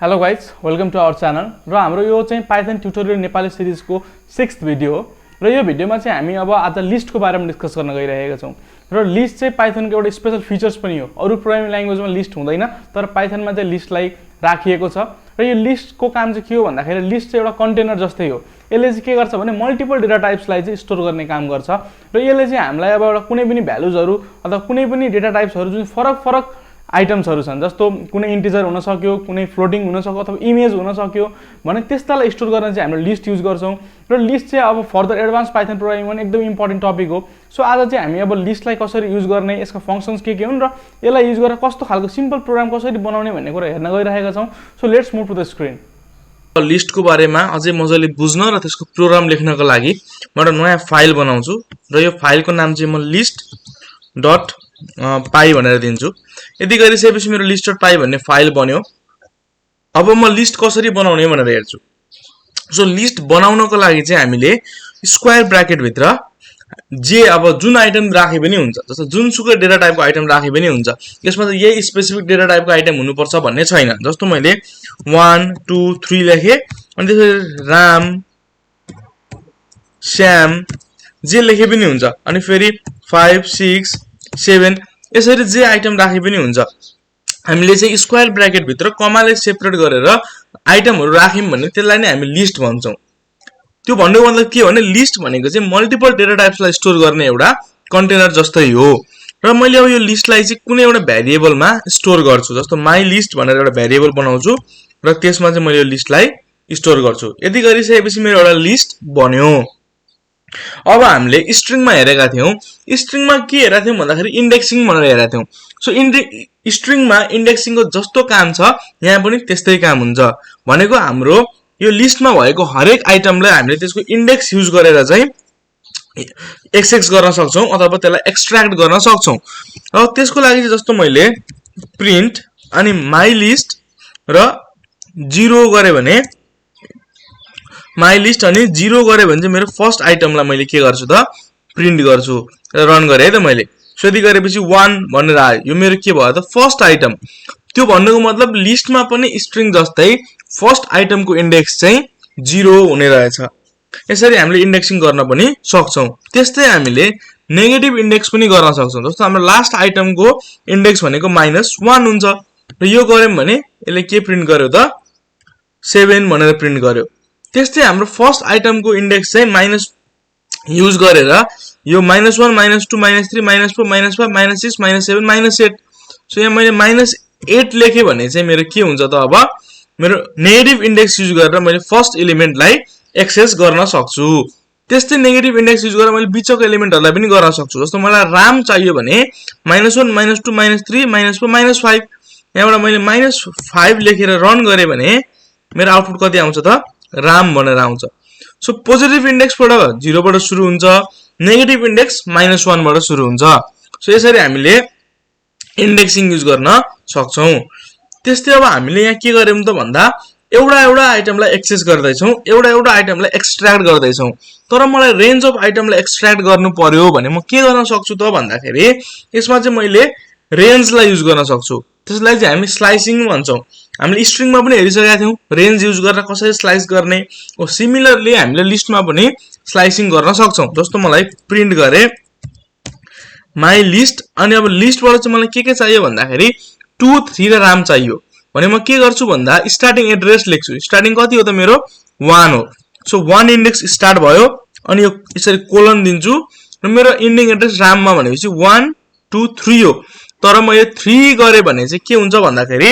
Hello guys welcome to our channel र हाम्रो यो चाहिँ पाइथन ट्युटोरियल नेपाली सिरिजको 6th भिडियो हो र यो भिडियोमा चाहिँ हामी अब आज लिस्टको बारेमा डिस्कस गर्न गइरहेका छौं र लिस्ट चाहिँ पाइथनको एउटा स्पेशल फिचर्स पनि हो। अरु प्रोग्रामिङ ल्याङ्ग्वेजमा लिस्ट हुँदैन तर पाइथनमा चाहिँ लिस्टलाई राखिएको छ र यो लिस्टको काम चाहिँ के हो भन्दाखेरि लिस्ट चाहिँ एउटा कन्टेनर जस्तै हो। यसले चाहिँ के गर्छ भने मल्टिपल डेटा टाइप्सलाई चाहिँ स्टोर गर्ने काम गर्छ र यसले चाहिँ हामीलाई अब एउटा कुनै पनि भ्यालुजहरु अथवा कुनै पनि डेटा टाइप्सहरु जुन फरक आइटम्सहरु छन् जस्तो कुनै इन्टिजर हुन सक्यो कुनै फ्लोटिङ हुन सक्यो अथवा इमेज हुन सक्यो भने त्यसलाई स्टोर गर्न चाहिँ हामीले लिस्ट युज गर्छौं र लिस्ट चाहिँ अब फर्दर एडभान्स पाइथन प्रोग्रामिङमा एकदम इम्पोर्टेन्ट टपिक हो। सो आज चाहिँ हामी अब लिस्टलाई कसरी युज गर्ने यसका फंक्शन्स के हुन् र यसलाई युज गरेर कस्तो खालको सिम्पल प्रोग्राम कसरी बनाउने भन्ने कुरा हेर्न गइरहेका छौं। So let's move to the screen. लिस्टको बारेमा अझै मजाले बुझ्न र त्यसको प्रोग्राम लेख्नको लागि म एउटा नयाँ फाइल बनाउँछु र यो फाइलको नाम चाहिँ म list.py भनेर दिन्छु। यदि गरिसकेपछि मेरो list.py भन्ने फाइल बन्यो। अब म लिस्ट कसरी बनाउने भनेर हेर्छु। सो लिस्ट बनाउनको लागि चाहिँ हामीले स्क्वायर ब्र्याकेट भित्र जे अब जुन आइटम राखे पनि हुन्छ जस्तो जुनसुकै डेटा टाइपको आइटम राखे पनि हुन्छ। यसमा चाहिँ यही स्पेसिफिक डेटा टाइपको आइटम हुनुपर्छ भन्ने छैन। जस्तो मैले 1 2 3 लेखे अनि त्यसपछि राम श्याम जे लेखे पनि हुन्छ अनि फेरि 5 6 7 यसरी जे आइटम राखे पनि हुन्छ। हामीले चाहिँ स्क्वायर ब्र्याकेट भित्र कमाले सेपरेट गरेर आइटमहरु राख्यौं भने त्यसलाई नै हामी लिस्ट भन्छौं। त्यो भन्नुको मतलब के हो भने लिस्ट भनेको चाहिँ मल्टिपल डेटा टाइप्सलाई स्टोर गर्ने एउटा कन्टेनर जस्तै हो। र मैले अब यो लिस्टलाई चाहिँ कुनै एउटा भेरिएबलमा स्टोर गर्छु। जस्तो माई लिस्ट भनेर एउटा भेरिएबल बनाउँछु र त्यसमा चाहिँ मैले यो लिस्टलाई स्टोर गर्छु। यदि गरिसकेपछि मेरो एउटा लिस्ट बन्यो। अब हामीले स्ट्रिङमा हेरेका थियौं। स्ट्रिङमा के हेरेका थियौं भन्दाखेरि इन्डेक्सिङ भनेर हेरेका थियौं। सो स्ट्रिङमा इन्डेक्सिङको जस्तो काम छ यहाँ पनि त्यस्तै काम हुन्छ। भनेको हाम्रो यो लिस्टमा भएको हरेक आइटमलाई हामीले त्यसको इन्डेक्स युज गरेर चाहिँ एक्सेस गर्न सक्छौं अथवा त्यसलाई एक्सट्र्याक्ट गर्न सक्छौं। अब त्यसको लागि चाहिँ जस्तो मैले प्रिन्ट अनि माई लिस्ट र 0 गरे भने माई लिस्ट अनि 0 गरे भने चाहिँ मेरो फर्स्ट आइटमलाई मैले के गर्छु त प्रिन्ट गर्छु र रन गरे है त मैले। सो यदि गरेपछि 1 भनेर आयो। यो मेरो के भयो त फर्स्ट आइटम। त्यो भन्नुको मतलब लिस्टमा पनि स्ट्रिङ जस्तै फर्स्ट आइटमको इन्डेक्स चाहिँ 0 हुने रहेछ। यसरी हामीले इन्डेक्सिङ गर्न पनि सक्छौं। त्यस्तै हामीले नेगेटिभ इन्डेक्स पनि गर्न सक्छौं। जस्तो हाम्रो लास्ट आइटमको इन्डेक्स भनेको -1 हुन्छ र यो गर्यौं भने यसले के प्रिन्ट गर्यो त 7 भनेर प्रिन्ट गर्यो। त्यस्तै हाम्रो फर्स्ट आइटमको इन्डेक्स चाहिँ माइनस युज गरेर यो -1 -2 -3 -4 -5 -6 -7 -8 सो यहाँ मैले -8 लेखे भने चाहिँ मेरो के हुन्छ त अब मेरो नेगेटिभ इन्डेक्स युज गरेर मैले फर्स्ट एलिमेन्टलाई एक्सेस गर्न सक्छु। त्यस्तै नेगेटिभ इन्डेक्स युज गरेर मैले बिचको एलिमेन्टहरुलाई पनि गर्न सक्छु। जस्तो मलाई राम चाहियो भने -1 -2 -3 -4 -5 यहाँबाट मैले -5 लेखेर रन गरे भने मेरो आउटपुट कति आउँछ त राम भनेर आउँछ। सो पोजिटिभ इन्डेक्सबाट 0 बाट सुरु हुन्छ, नेगेटिभ इन्डेक्स -1 बाट सुरु हुन्छ। सो यसरी हामीले इन्डेक्सिङ युज गर्न सक्छौं। त्यस्तै अब हामीले यहाँ के गर्यौं त भन्दा एउटा आइटमलाई एक्सेस गर्दै छौं, एउटा आइटमलाई एक्सट्र्याक्ट गर्दै छौं। तर मलाई रेन्ज अफ आइटमलाई एक्सट्र्याक्ट गर्नु पर्यो भने म के गर्न सक्छु त भन्दाखेरि यसमा चाहिँ मैले रेन्जलाई युज गर्न सक्छु। त्यसलाई चाहिँ हामी स्लाइसिङ भन्छौं। हामीले स्ट्रिङमा पनि हेरिसकेका थियौं रेन्ज युज गरेर कसरी स्लाइस गर्ने। ओ सिमिलरली हामीले लिस्टमा पनि स्लाइसिङ गर्न सक्छौं। जस्तो मलाई प्रिन्ट गरे माई लिस्ट अनि अब लिस्टबाट चाहिँ मलाई के चाहियो भन्दाखेरि 2 3 र राम चाहियो भने म के गर्छु भन्दा स्टार्टिङ एड्रेस लेख्छु। स्टार्टिङ कति हो त मेरो 1 हो। सो 1 इन्डेक्स स्टार्ट भयो अनि यो यसरी कोलन दिन्छु र मेरो इन्डिङ एड्रेस राममा भनेपछि 1 2 3 हो। तर म यो 3 गरे भने चाहिँ के हुन्छ भन्दाखेरि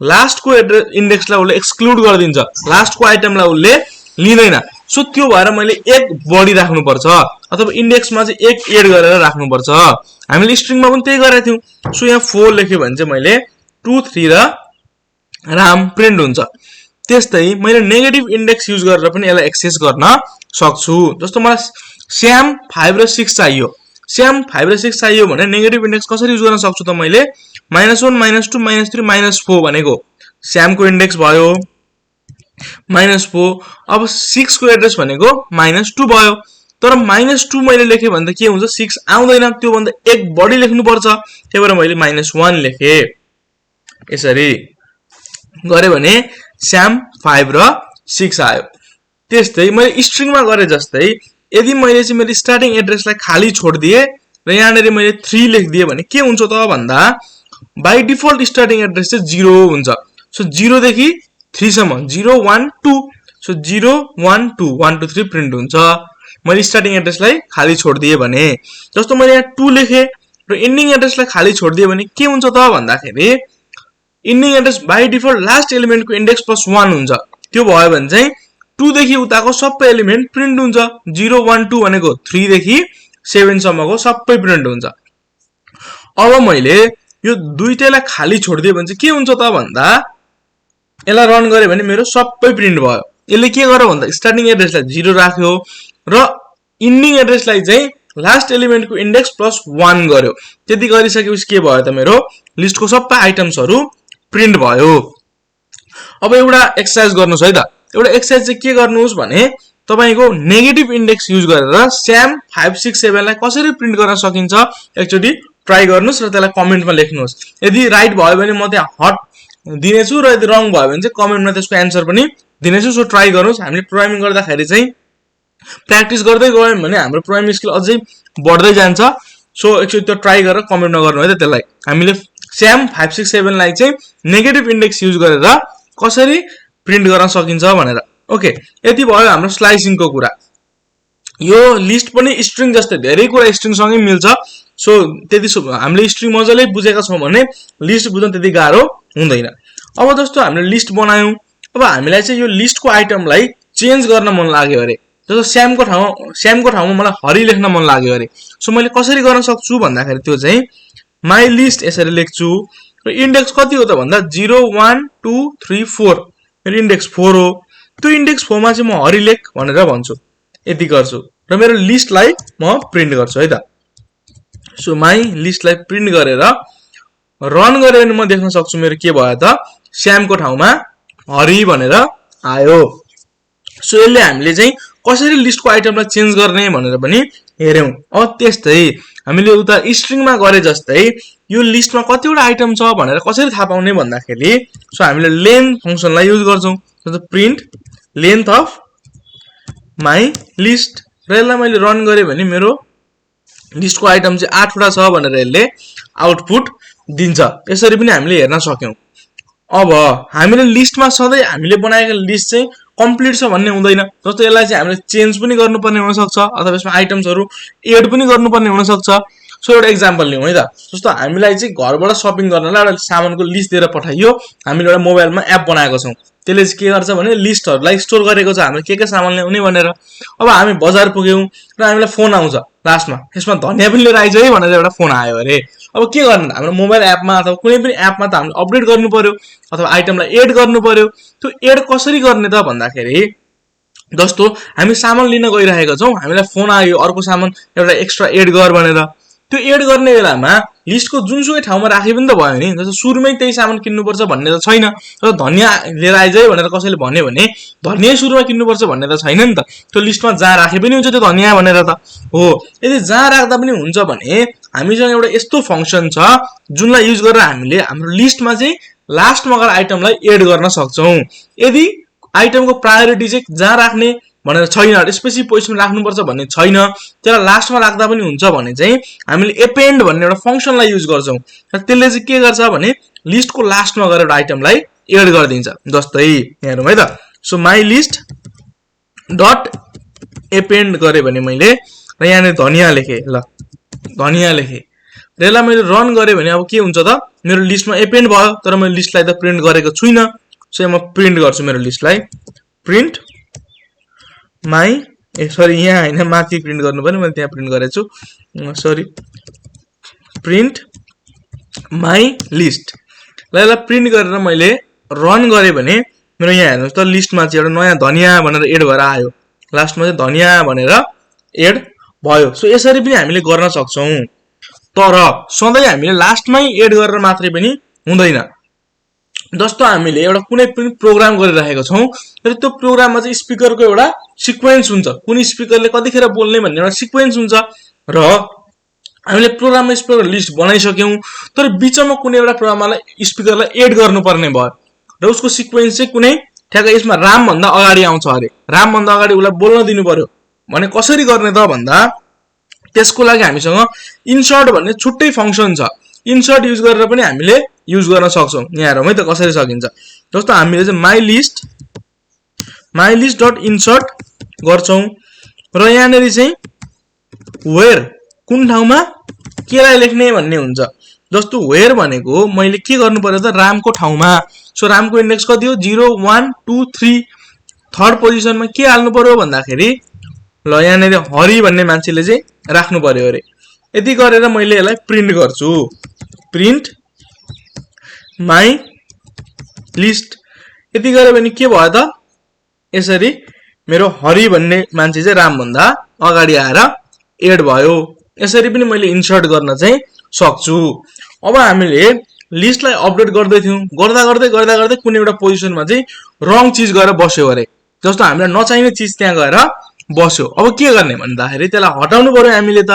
लास्टको एड्रेस इन्डेक्सलाई उले एक्सक्लुड गरिदिन्छ। लास्टको आइटमलाई उले लिदैन। सो त्यो भएर मैले एक बढी राख्नु पर्छ अथवा इन्डेक्समा चाहिँ एक एड गरेर राख्नु पर्छ। हामीले स्ट्रिङमा पनि त्यही गरेका थियौं। सो यहाँ 4 लेखे भने चाहिँ मैले 2 3 र राम प्रिन्ट हुन्छ। त्यस्तै मैले नेगेटिभ इन्डेक्स युज गरेर पनि यसलाई एक्सेस गर्न सक्छु। जस्तो मलाई श्याम 5 र 6 चाहियो। श्याम 5 र 6 चाहियो भने नेगेटिभ इन्डेक्स कसरी युज गर्न सक्छु त मैले -1 -2 -3 -4 भनेको श्यामको इन्डेक्स भयो -4। अब 6 को एड्रेस भनेको -2 भयो। तर -2 मैले लेखे भने त के हुन्छ 6 आउँदैन। त्यो भन्दा एक बढी लेख्नु पर्छ। त्यही भएर मैले -1 लेखे। यसरी गरे भने स्याम 5 र 6 आयो। त्यस्तै मैले स्ट्रिङमा गरे जस्तै यदि मैले चाहिँ मेरो स्टार्टिङ एड्रेसलाई खाली छोडिदिए र यहाँनिर मैले 3 लेखिदिए भने के हुन्छ त भन्दा बाइ डिफल्ट स्टार्टिङ एड्रेस चाहिँ 0 हुन्छ। सो 0 देखि 3 सम्म 0 1 2 सो 0 1 2 1 2 3 प्रिन्ट हुन्छ मैले स्टार्टिङ एड्रेसलाई खाली छोडिदिए भने। जस्तो मैले यहाँ 2 लेखे र एन्डिङ एड्रेसलाई खाली छोडिदिए भने के हुन्छ त भन्दाखेरि ending address by default last एलिमेन्टको इन्डेक्स प्लस 1 हुन्छ। त्यो भयो भने चाहिँ 2 देखि उताको सबै एलिमेन्ट प्रिन्ट हुन्छ। 0 1 2 भनेको 3 देखि 7 सम्मको सबै प्रिन्ट हुन्छ। अब मैले यो दुईटैलाई खाली छोडिदिए भने चाहिँ के हुन्छ त भन्दा यसलाई रन गरे भने मेरो सबै प्रिन्ट भयो। यसले के गर्यो भन्दा स्टार्टिङ एड्रेसलाई 0 राख्यो र इन्डिङ एड्रेसलाई चाहिँ लास्ट एलिमेन्टको इन्डेक्स प्लस 1 गर्यो। त्यति गरिसकेपछि के भयो त मेरो लिस्टको सबै आइटम्सहरु प्रिन्ट भयो। अब एउटा एक्सरसाइज गर्नुस् है त। एउटा एक्सरसाइज चाहिँ के गर्नुस् भने तपाईको नेगेटिभ इन्डेक्स युज गरेर स्याम 5 6 7 लाई कसरी प्रिन्ट गर्न सकिन्छ एकचोटी ट्राई गर्नुस् र त्यसलाई कमेन्टमा लेख्नुस्। यदि राइट भयो भने म त्यहाँ हट दिनेछु र यदि रङ भयो भने चाहिँ कमेन्टमा त्यसको एन्सर पनि दिनेछु। सो ट्राई गर्नुस्। हामीले प्रोग्रामिङ गर्दाखेरि चाहिँ प्र्याक्टिस गर्दै गयौं भने हाम्रो प्रोग्रामिङ स्किल अझै बढ्दै जान्छ। सो एकचोटी त्यो ट्राई गरेर कमेन्टमा गर्नु है त त्यसलाई। हामीले स्याम 5 6 7 लाई चाहिँ नेगेटिभ इन्डेक्स युज गरेर कसरी प्रिन्ट गर्न सकिन्छ भनेर। ओके, यति भयो हाम्रो स्लाइसिङको कुरा। यो लिस्ट पनि स्ट्रिङ जस्तै धेरै कुरा स्ट्रिङ सँगै मिल्छ। सो त्यति हामीले स्ट्रिङ मजाले बुझेका छौं भने लिस्ट बुझ्न त्यति गाह्रो हुँदैन। अब जस्तो हामीले लिस्ट बनायौं। अब हामीलाई चाहिँ यो लिस्टको आइटमलाई चेन्ज गर्न मन लाग्यो अरे। जस्तो स्यामको ठाउँमा मलाई हरि लेख्न मन लाग्यो अरे। सो मैले कसरी गर्न सक्छु भन्दाखेरि त्यो चाहिँ माई लिस्ट यसरी लेख्छु र इन्डेक्स कति हो त भन्दा 0 1 2 3 4 मेरो इन्डेक्स 4 हो। त्यो इन्डेक्स 4 मा चाहिँ म हरि लेख भनेर भन्छु। यति गर्छु र मेरो लिस्टलाई म प्रिन्ट गर्छु है त। सो माई लिस्टलाई प्रिन्ट गरेर रन गरे भने म देख्न सक्छु मेरो के भयो त स्यामको ठाउँमा हरि भनेर आयो। सो यसले हामीले चाहिँ कसरी लिस्टको आइटमलाई चेन्ज गर्ने भनेर पनि हेर्यौं। अब त्यस्तै हामीले उता स्ट्रिङमा गरे जस्तै यो लिस्टमा कतिवटा आइटम छ भनेर कसरी थाहा पाउने भन्दाखेरि सो हामीले लेन्थ फंक्सनलाई युज गर्छौं। जस्तो print length of my list र यसलाई मैले रन गरे भने मेरो लिस्टको आइटम चाहिँ 8 वटा छ भनेर यसले आउटपुट दिन्छ। यसरी पनि हामीले हेर्न सक्यौं। अब हामीले लिस्टमा सधैँ हामीले बनाएको लिस्ट चाहिँ कम्प्लिट छ भन्ने हुँदैन। जस्तो यसलाई चाहिँ हामीले चेन्ज पनि गर्नुपर्ने हुन सक्छ अथवा यसमा आइटम्सहरु एड पनि गर्नुपर्ने हुन सक्छ। सो एउटा एक्जाम्पल लिउँ है त। जस्तो हामीलाई चाहिँ घरबाट शपिङ गर्नलाई एउटा सामानको लिस्ट दिएर पठाइयो। हामीले एउटा मोबाइलमा एप बनाएको छौं। त्यसले चाहिँ के गर्छ भने लिस्टहरुलाई स्टोर गरेको छ हामीले के सामान ल्याउने भनेर। अब हामी बजार पुग्यौं र हामीलाई फोन आउँछ लास्टमा यसमा धनिया पनि लिएर आइज है भनेर एउटा फोन आयो अरे। अब के गर्नु हाम्रो मोबाइल एपमा अथवा कुनै पनि एपमा त हामीले अपडेट गर्नु पर्यो अथवा आइटमलाई एड गर्नु पर्यो। त्यो एड कसरी गर्ने त भन्दाखेरि जस्तो हामी सामान लिन गइरहेका छौं हामीलाई फोन आयो अर्को सामान एउटा एक्स्ट्रा एड गर भनेर। त्यो एड गर्ने बेलामा लिस्टको जुनसुकै ठाउँमा राखे पनि त भयो नि। जस्तो सुरुमै त्यही सामान किन्नुपर्छ भन्ने त छैन। र धनिया लिएर आइज है भनेर कसैले भन्यो भने धनिया सुरुमा किन्नुपर्छ भन्ने त छैन नि त। त्यो लिस्टमा जहाँ राखे पनि हुन्छ त्यो धनिया भनेर त हो। यदि जहाँ राख्दा पनि हुन्छ भने हामीसँग एउटा यस्तो फंक्सन छ जुनलाई युज गरेर हामीले हाम्रो लिस्टमा चाहिँ लास्टमा गएर आइटमलाई एड गर्न सक्छौं। यदि आइटमको प्रायोरिटी चाहिँ जहाँ राख्ने भनेर छैन स्पेसिफिक पोजिसनमा राख्नुपर्छ भन्ने छैन त्यसलाई लास्टमा राख्दा पनि हुन्छ भने चाहिँ हामीले एपेन्ड भन्ने एउटा फंक्सनलाई युज गर्छौं। र त्यसले चाहिँ के गर्छ भने लिस्टको लास्टमा गएर एउटा आइटमलाई एड गरिदिन्छ। जस्तै हेरौँ है त। सो माई लिस्ट डट एपेन्ड गरे भने मैले र यहाँ धनिया लेखे ल धनिया लेखे र यसलाई मैले रन गरे भने अब के हुन्छ त मेरो लिस्टमा एपेन्ड भयो तर मैले लिस्टलाई त प्रिन्ट गरेको छुइनँ। सो म प्रिन्ट गर्छु मेरो लिस्टलाई प्रिन्ट माई सरी यहाँ हैन माथि प्रिन्ट गर्नु पर्ने मैले त्यहाँ प्रिन्ट गरेछु सरी प्रिन्ट माई लिस्ट ल यसलाई प्रिन्ट गरेर मैले रन गरे भने मेरो यहाँ हेर्नुस् त लिस्टमा चाहिँ एउटा नयाँ धनिया भनेर एड भएर आयो। लास्टमा चाहिँ धनिया भनेर एड भयो। सो यसरी पनि हामीले गर्न सक्छौं। तर सधैँ हामीले लास्टमै एड गरेर मात्रै पनि हुँदैन। जस्तो हामीले एउटा कुनै पनि प्रोग्राम गरिरहेका छौं र त्यो प्रोग्राममा चाहिँ स्पिकरको एउटा सिक्वेन्स हुन्छ। कुन स्पिकरले कतिखेर बोल्ने भन्ने एउटा सिक्वेन्स हुन्छ र हामीले प्रोग्राममा स्पिकर लिस्ट बनाइसक्यौं तर बीचमा कुनै एउटा प्रोग्रामलाई स्पिकरलाई एड गर्नुपर्ने भयो र उसको सिक्वेन्स चाहिँ कुनै ठ्याक्कै यसमा राम भन्दा अगाडि आउँछ अरे, राम भन्दा अगाडि उसलाई बोल्न दिनु पर्यो भने कसरी गर्ने त भन्दा त्यसको लागि हामीसँग इन्सर्ट भन्ने छुट्टै फंक्सन छ। इन्सर्ट युज गरेर पनि हामीले युज गर्न सक्छौं। यहाँ हेरौँ है त कसरी सकिन्छ। जस्तो हामीले चाहिँ my list डट इन्सर्ट गर्छौं र यहाँनेरि चाहिँ वेयर कुन ठाउँमा केलाई लेख्ने भन्ने हुन्छ। जस्तो वेयर भनेको मैले के गर्नु पर्यो त रामको ठाउँमा। सो रामको इन्डेक्स कति हो 0 1 2 3 थर्ड पोजिसनमा के हाल्नु पर्यो भन्दाखेरि ल यहाँनेरि हरि भन्ने मान्छेले चाहिँ राख्नु पर्यो अरे। यति गरेर मैले यसलाई प्रिन्ट गर्छु। प्रिन्ट माई लिस्ट यति गरे भने के भयो त यसरी मेरो हरि भन्ने मान्छे चाहिँ राम भन्दा अगाडि आएर एड भयो। यसरी पनि मैले इन्सर्ट गर्न चाहिँ सक्छु। अब हामीले लिस्टलाई अपडेट गर्दै थियौं, गर्दा गर्दै कुनै एउटा पोजिसनमा चाहिँ रङ चीज गएर बस्यो अरे। जस्तो हामीलाई नचाहिने चीज त्यहाँ गएर बस्यो। अब के गर्ने भन्दाखेरि त्यसलाई हटाउनु पर्यो हामीले त।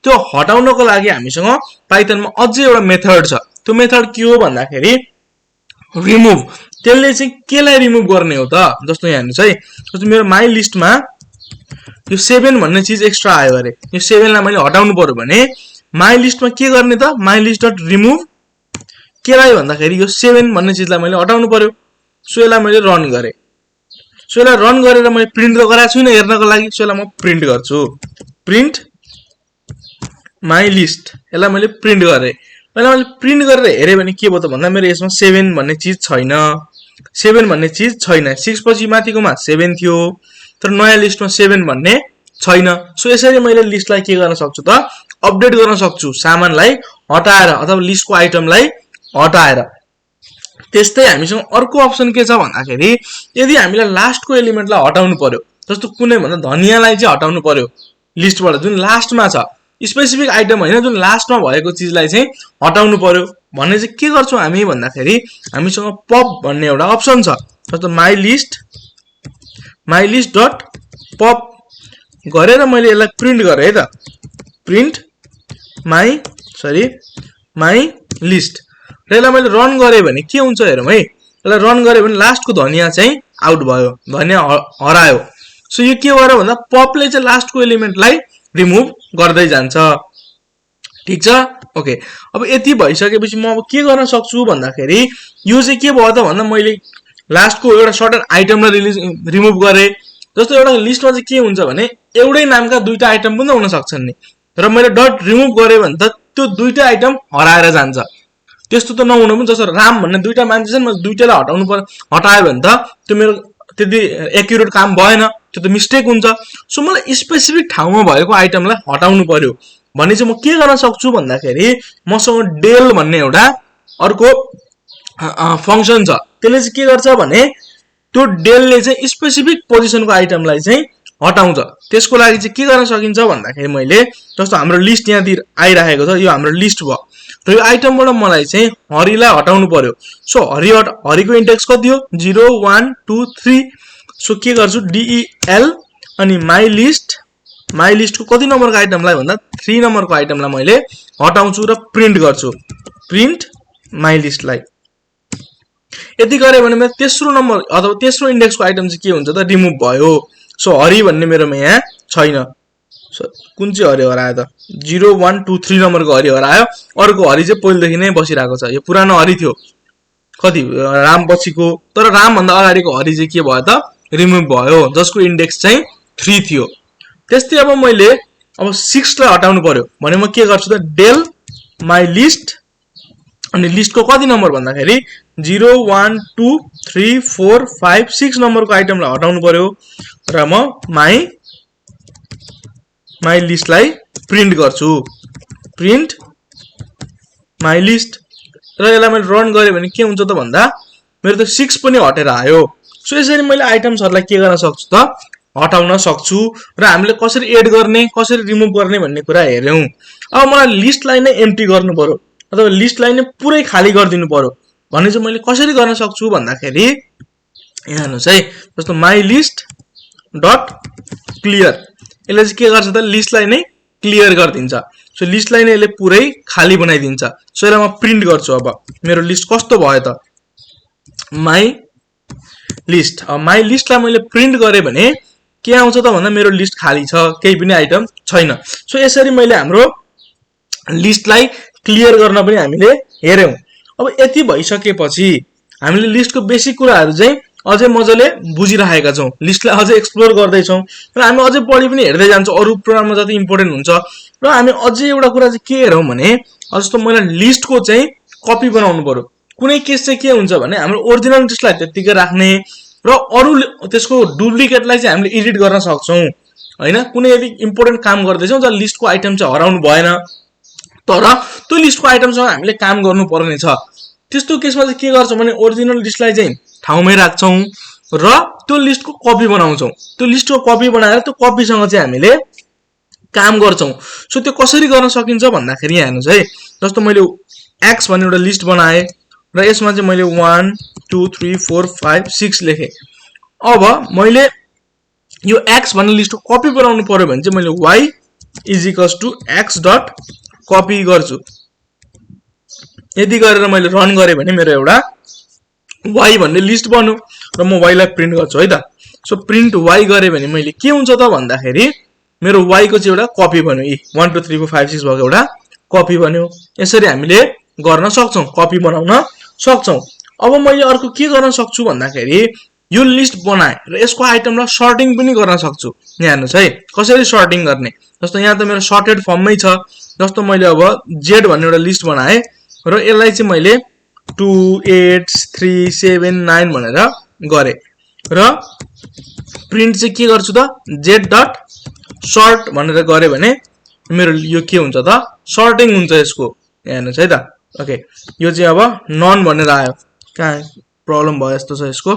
त्यो हटाउनको लागि हामीसँग पाइथनमा अझै एउटा मेथड छ। त्यो मेथड के हो भन्दाखेरि रिमुभ। त्यसले चाहिँ केलाई रिमुभ गर्ने हो त। जस्तो यहाँ हेर्नुस् है, जस्तो मेरो माई लिस्टमा यो 7 भन्ने चीज एक्स्ट्रा आयो अरे। यो 7 लाई मैले हटाउनु पर्यो भने माई लिस्टमा के गर्ने त माई लिस्ट डट रिमुभ केलाई भन्दाखेरि यो 7 भन्ने चीजलाई मैले हटाउनु पर्यो। सो यसलाई मैले रन गरे। सो यसलाई रन गरेर मैले प्रिन्ट त गराएको छुइनँ हेर्नको लागि। सो यसलाई म प्रिन्ट गर्छु। प्रिन्ट माई लिस्ट यसलाई मैले प्रिन्ट गरे। मैले प्रिन्ट गरेर हेरे भने के भयो त भन्दा मेरो यसमा 7 भन्ने चीज छैन। 7 भन्ने चीज छैन। 6 पछि माथिकोमा 7 थियो तर नयाँ लिस्टमा 7 भन्ने छैन। सो यसरी मैले लिस्टलाई के गर्न सक्छु त अपडेट गर्न सक्छु सामानलाई हटाएर अथवा लिस्टको आइटमलाई हटाएर। त्यस्तै हामीसँग अर्को अप्सन के छ भन्दाखेरि यदि हामीलाई लास्टको एलिमेन्टलाई हटाउनु पर्यो, जस्तो कुनै भन्दा धनियालाई चाहिँ हटाउनु पर्यो लिस्टबाट जुन लास्टमा छ, स्पेसिफिक आइटम हैन जुन लास्टमा भएको चीजलाई चाहिँ हटाउनु पर्यो भने चाहिँ के गर्छौं हामी भन्दाखेरि हामीसँग पप भन्ने एउटा अप्सन छ। जस्तो माई लिस्ट डट पप गरेर मैले यसलाई प्रिन्ट गरे है त। प्रिन्ट माई लिस्ट र यसलाई मैले रन गरे भने के हुन्छ हेरौँ है। यसलाई रन गरे भने लास्टको धनिया चाहिँ आउट भयो, धनिया हरायो। सो यो के भयो भन्दा पपले चाहिँ लास्टको एलिमेन्टलाई रिमुभ गर्दै जान्छ। ठीक छ, ओके। अब यति भइसकेपछि म अब के गर्न सक्छु भन्दाखेरि यो चाहिँ के भयो त भन्दा मैले लास्टको एउटा सर्टेन आइटमलाई रिमुभ गरे। जस्तो एउटा लिस्टमा चाहिँ के हुन्छ भने एउटै नामका दुईटा आइटम पनि हुन सक्छन् नि, र मैले डट रिमुभ गरे भने त त्यो दुईटा आइटम हराएर जान्छ। त्यस्तो त नहुनु पनि। जस्तो राम भन्ने दुईटा मान्छे छन्, मैले दुईटालाई हटाउनु पर्यो, हटायो भने त त्यो मेरो त्यति एक्युरेट काम भएन, त्यो त मिस्टेक हुन्छ। सो मलाई स्पेसिफिक ठाउँमा भएको आइटमलाई हटाउनु पर्यो भने चाहिँ म के गर्न सक्छु भन्दाखेरि मसँग डेल भन्ने एउटा अर्को फंक्सन छ। त्यसले चाहिँ के गर्छ भने त्यो डेलले चाहिँ स्पेसिफिक पोजिसनको आइटमलाई चाहिँ हटाउँछ। त्यसको लागि चाहिँ के गर्न सकिन्छ भन्दाखेरि मैले जस्तो हाम्रो लिस्ट यहाँतिर आइराखेको छ, यो हाम्रो लिस्ट भयो र यो आइटमबाट मलाई चाहिँ हरिलाई हटाउनु पर्यो। सो हरिको इन्डेक्स कति हो 0 1 2 3। सो के गर्छु DEL अनि माई लिस्टको कति नम्बरको आइटमलाई भन्दा 3 नम्बरको आइटमलाई मैले हटाउँछु र प्रिन्ट गर्छु। प्रिन्ट माई लिस्टलाई यति गरे भने मेरो तेस्रो नम्बर अथवा तेस्रो इन्डेक्सको आइटम चाहिँ के हुन्छ त रिमुभ भयो। सो हरि भन्ने मेरोमा यहाँ छैन। सो कुन चाहिँ हरि हरायो त 0 1 2 3 नम्बरको हरि हरायो। अर्को हरि चाहिँ पहिलेदेखि नै बसिरहेको छ। यो पुरानो हरि थियो कति राम पछिको, तर राम भन्दा अगाडिको हरि चाहिँ के भयो त रिमुभ भयो, जसको इन्डेक्स चाहिँ 3 थियो। त्यस्तै अब मैले 6 लाई हटाउनु पर्यो भने म के गर्छु त डेल माई लिस्ट अनि लिस्टको कति नम्बर भन्दाखेरि 0 1 2 3 4 5 6 नम्बरको आइटमलाई हटाउनु पर्यो र म माई लिस्टलाई प्रिन्ट गर्छु। प्रिन्ट माई लिस्ट र यसलाई मैले रन गरे भने के हुन्छ त भन्दा मेरो त 6 पनि हटेर आयो। सो यसरी मैले आइटम्सहरुलाई के गर्न सक्छु त हटाउन सक्छु र हामीले कसरी एड गर्ने कसरी रिमुभ गर्ने भन्ने कुरा हेर्यौं। अब मलाई लिस्टलाई नै एम्प्टी गर्नु पर्यो अथवा लिस्टलाई नै पुरै खाली गरिदिनु पर्यो भने चाहिँ मैले कसरी गर्न सक्छु भन्दाखेरि यहाँ हेर्नुस् है, जस्तो माई लिस्ट डट क्लियर यसले चाहिँ के गर्छ त लिस्टलाई नै क्लियर गरिदिन्छ। सो लिस्टलाई नै यसले पुरै खाली बनाइदिन्छ। सो यसलाई म प्रिन्ट गर्छु। अब मेरो लिस्ट कस्तो भयो त माई लिस्ट। माई लिस्टलाई मैले प्रिन्ट गरेँ भने के आउँछ त भन्दा मेरो लिस्ट खाली छ, केही पनि आइटम छैन। सो यसरी मैले हाम्रो लिस्टलाई क्लियर गर्न पनि हामीले हेर्यौं। अब यति भइसकेपछि हामीले लिस्टको बेसिक कुराहरू चाहिँ अझै मजाले बुझिरहेका छौं, लिस्टलाई अझै एक्सप्लोर गर्दै छौं र हामी अझै बढी पनि हेर्दै जान्छौं अरु प्रोग्राममा जति इम्पोर्टेन्ट हुन्छ। र हामी अझै एउटा कुरा चाहिँ के हेरौं भने जस्तो मैले लिस्टको चाहिँ कपी बनाउनु पर्यो। कुनै केस चाहिँ के हुन्छ भने हाम्रो ओरिजिनल लिस्टलाई त्यतिकै राख्ने र अरु त्यसको डुप्लिकेटलाई चाहिँ हामीले एडिट गर्न सक्छौं हैन। कुनै यदि इम्पोर्टेन्ट काम गर्दैछौं जहाँ लिस्टको आइटम चाहिँ हराउनु भएन तर त्यो लिस्टको आइटमसँग हामीले काम गर्नु पर्ने छ, त्यस्तो केसमा चाहिँ के गर्छौं भने ओरिजिनल लिस्टलाई चाहिँ ठाउँमै राख्छौं र त्यो लिस्टको कपी बनाउँछौं। त्यो लिस्टको कपी बनाएर त्यो कपीसँग चाहिँ हामीले काम गर्छौं। सो त्यो कसरी गर्न सकिन्छ भन्दाखेरि यहाँ हेर्नुस् है, जस्तो मैले x भन्ने एउटा लिस्ट बनाए र यसमा चाहिँ मैले 1 2 3 4 5 6 लेखे। अब मैले यो x भन्ने लिस्टको कपी बनाउनु पर्यो भने चाहिँ मैले y x डट कपी गर्छु। यदि गरेर मैले रन गरे भने मेरो एउटा y भन्ने लिस्ट बन्यो र म y लाई प्रिन्ट गर्छु है त। सो प्रिन्ट y गरे भने मैले के हुन्छ त भन्दाखेरि मेरो y को चाहिँ एउटा कपी बन्यो, 1 2 3 4 5 6 भएको एउटा कपी बन्यो। यसरी हामीले गर्न सक्छौं, कपी बनाउन सक्छौं। अब मैले अर्को के गर्न सक्छु भन्दाखेरि यो लिस्ट बनाए र यसको आइटमलाई सर्टिङ पनि गर्न सक्छु। यहाँ हेर्नुस् है कसरी सर्टिङ गर्ने। जस्तो यहाँ त मेरो सर्टेड फर्ममै छ। जस्तो मैले अब z भन्ने एउटा लिस्ट बनाए र यसलाई चाहिँ मैले 2 8 3 7 9 भनेर गरे र प्रिन्ट चाहिँ के गर्छु त z डट सर्ट भनेर गरे भने मेरो यो के हुन्छ त सर्टिङ हुन्छ यसको। यहाँ हेर्नुस् है त। ओके यो चाहिँ अब नन भनेर आयो, कहाँ प्रब्लम भयो जस्तो छ यसको।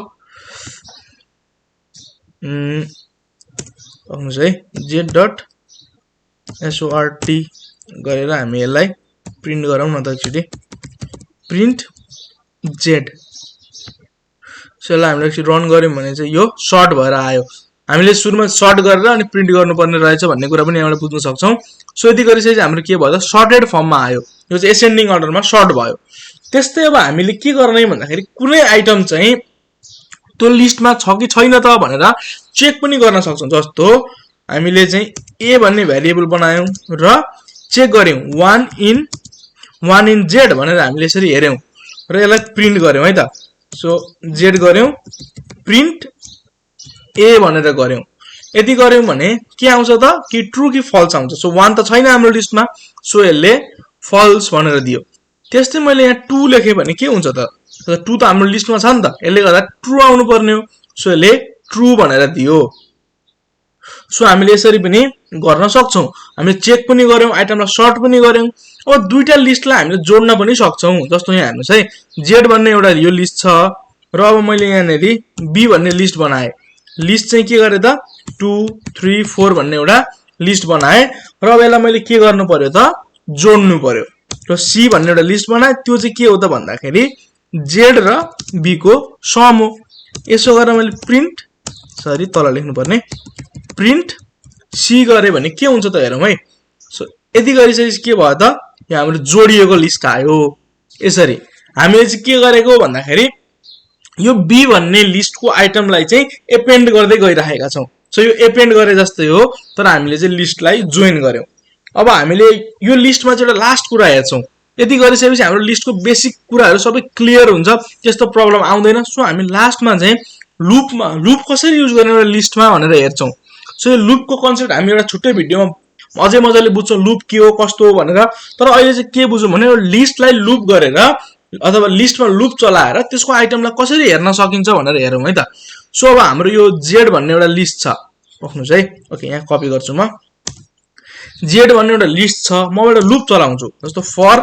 हेर्नुस् है z डट sort गरेर हामी यसलाई प्रिन्ट गरौँ न त एकचोटी, प्रिन्ट z। सो यसलाई हामीले एकचोटी रन गर्यौं भने चाहिँ यो सर्ट भएर आयो। हामीले सुरुमा सर्ट गरेर अनि प्रिन्ट गर्नुपर्ने रहेछ भन्ने कुरा पनि यहाँबाट बुझ्न सक्छौं। सो यति गरिसकेपछि हाम्रो के भयो त सर्टेड फर्ममा आयो, यो चाहिँ एसेन्डिङ अर्डरमा सर्ट भयो। त्यस्तै अब हामीले के गर्ने भन्दाखेरि कुनै आइटम चाहिँ त्यो लिस्टमा छ कि छैन त भनेर चेक पनि गर्न सक्छौं। जस्तो हामीले चाहिँ a भन्ने भेरिएबल बनायौं र चेक गर्यौं 1 in z भनेर हामीले यसरी हेर्यौं र यसलाई प्रिन्ट गर्यौं है त। सो z गर्यौं प्रिन्ट a भनेर गर्यौं। यति गर्यौं भने के आउँछ त कि ट्रू कि फल्स आउँछ। सो 1 त छैन हाम्रो लिस्टमा, सो यसले फल्स भनेर दियो। त्यस्तै मैले यहाँ 2 लेखे भने के हुन्छ त 2 त हाम्रो लिस्टमा छ नि त, यसले गर्दा ट्रू आउनु पर्ने हो। सो यसले ट्रू भनेर दियो। सो हामीले यसरी पनि गर्न सक्छौं। हामीले चेक पनि गर्यौं, आइटमलाई सर्ट पनि गर्यौं। अब दुईटा लिस्टलाई हामीले जोड्न पनि सक्छौं। जस्तो यहाँ हेर्नुस् है z भन्ने एउटा यो लिस्ट छ र अब मैले यहाँनेरि b भन्ने लिस्ट बनाए। लिस्ट चाहिँ के गरे त 2 3 4 भन्ने एउटा लिस्ट बनाए र अब यसलाई मैले के गर्नु पर्यो त जोड्नु पर्यो। र c भन्ने एउटा लिस्ट बनाए, त्यो चाहिँ के हो त भन्दाखेरि z र b को सम हो। यसो गरेर मैले प्रिन्ट तल लेख्नु पर्ने प्रिन्ट c गरे भने के हुन्छ त हेरौं है। सो यति गरिसकेपछि के भयो त यहाँ हाम्रो जोडिएको लिस्ट आयो। यसरी हामीले चाहिँ के गरेको भन्दाखेरि यो b भन्ने लिस्टको आइटमलाई चाहिँ एपेन्ड गर्दै गइरहेका छौं। सो यो एपेन्ड गरे जस्तै हो तर हामीले चाहिँ लिस्टलाई जोइन गर्यौं। अब हामीले यो लिस्टमा चाहिँ एउटा लास्ट कुरा हेर्छौं। यति गरिसकेपछि हाम्रो लिस्टको बेसिक कुराहरू सबै क्लियर हुन्छ, त्यस्तो प्रब्लम आउँदैन। सो हामी लास्टमा चाहिँ लुप कसरी युज गर्ने एउटा लिस्टमा भनेर हेर्छौं। सो यो लुपको कन्सेप्ट हामी एउटा छुट्टै भिडियोमा अझै मजाले बुझ्छौं लुप के हो कस्तो हो भनेर। तर अहिले चाहिँ के बुझौं भने लिस्टलाई लुप गरेर अथवा लिस्टमा लुप चलाएर त्यसको आइटमलाई कसरी हेर्न सकिन्छ भनेर हेरौं है त। सो अब हाम्रो यो z भन्ने एउटा लिस्ट छ, राख्नुस् है। ओके यहाँ कपी गर्छु म। z भन्ने एउटा लिस्ट छ, म एउटा लुप चलाउँछु। जस्तो फर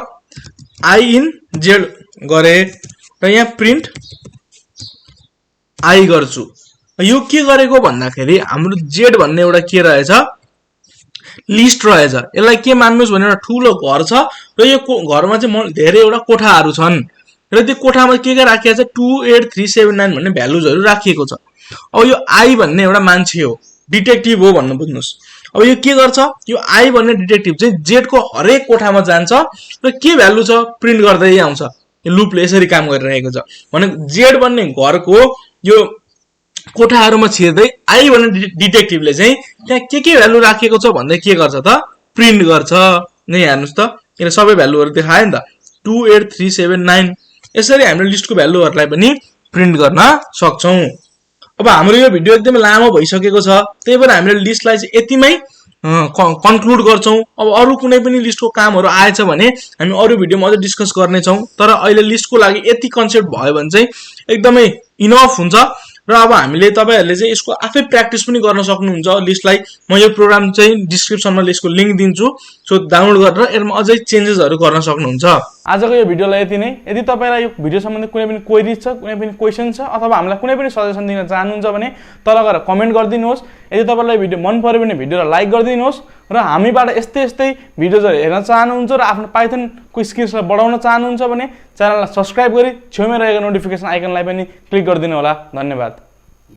i in z गरे र यहाँ प्रिन्ट i गर्छु। यो के गरेको भन्दाखेरि हाम्रो z भन्ने एउटा के रहेछ लिस्ट रहेछ। यसलाई के मान्नुस् भने एउटा ठूलो घर छ र यो घरमा चाहिँ धेरैवटा कोठाहरू छन् र त्यो कोठामा के राखिएको छ 2 8 3 7 9 भन्ने भ्यालुजहरु राखिएको छ। अब यो i भन्ने एउटा मान्छे हो, डिटेक्टिभ हो भन्नु बुझ्नुस्। अब यो के गर्छ, यो i भन्ने डिटेक्टिभ चाहिँ z को हरेक कोठामा जान्छ र के भ्यालु छ प्रिन्ट गर्दै आउँछ। यो लुपले यसरी काम गरिरहेको छ। भने z भन्ने घरको यो कोठाहरूमा छिर्दै आई भन्ने डिटेक्टिभले चाहिँ त्यहाँ के भ्यालु राखिएको छ भन्दै के गर्छ त प्रिन्ट गर्छ नै हेर्नुस् त किन सबै भ्यालुहरू देखायो नि त 28379 यसरी हामीले लिस्टको भ्यालुहरूलाई पनि प्रिन्ट गर्न सक्छौं अब हाम्रो यो भिडियो एकदमै लामो भइसकेको छ त्यही भएर हामीले लिस्टलाई चाहिँ यतिमै कन्क्लुड गर्छौं अब अरु कुनै पनि लिस्टको कामहरू आएछ भने हामी अरु भिडियोमा अझ डिस्कस गर्ने छौं तर अहिले लिस्टको लागि यति कन्सेप्ट भयो भने चाहिँ एकदमै इनफ हुन्छ र अब हामीले तपाईहरुले चाहिँ यसको आफै प्र्याक्टिस पनि गर्न सक्नुहुन्छ लिस्टलाई म यो प्रोग्राम चाहिँ डिस्क्रिप्सनमा लिस्टको लिंक दिन्छु सो डाउनलोड गरेर यसमा अझै चेन्जेसहरु गर्न सक्नुहुन्छ आजको यो भिडियोलाई यति नै यदि तपाईलाई यो भिडियो सम्बन्धी कुनै पनि क्वेरी छ कुनै पनि क्वेशन छ अथवा हामीलाई कुनै पनि सजेसन दिन चाहनुहुन्छ भने तल गएर कमेन्ट गरिदिनुहोस् यदि तपाईलाई भिडियो मन पर्यो भने भिडियोलाई लाइक गरिदिनुहोस् र हामीबाट यस्तै भिडियोजहरु हेर्न चाहनुहुन्छ र आफ्नो पाइथनको स्किल्सलाई बढाउन चाहनुहुन्छ भने च्यानललाई सब्स्क्राइब गरी छेउमै रहेको नोटिफिकेसन आइकनलाई पनि क्लिक गरिदिनु होला धन्यवाद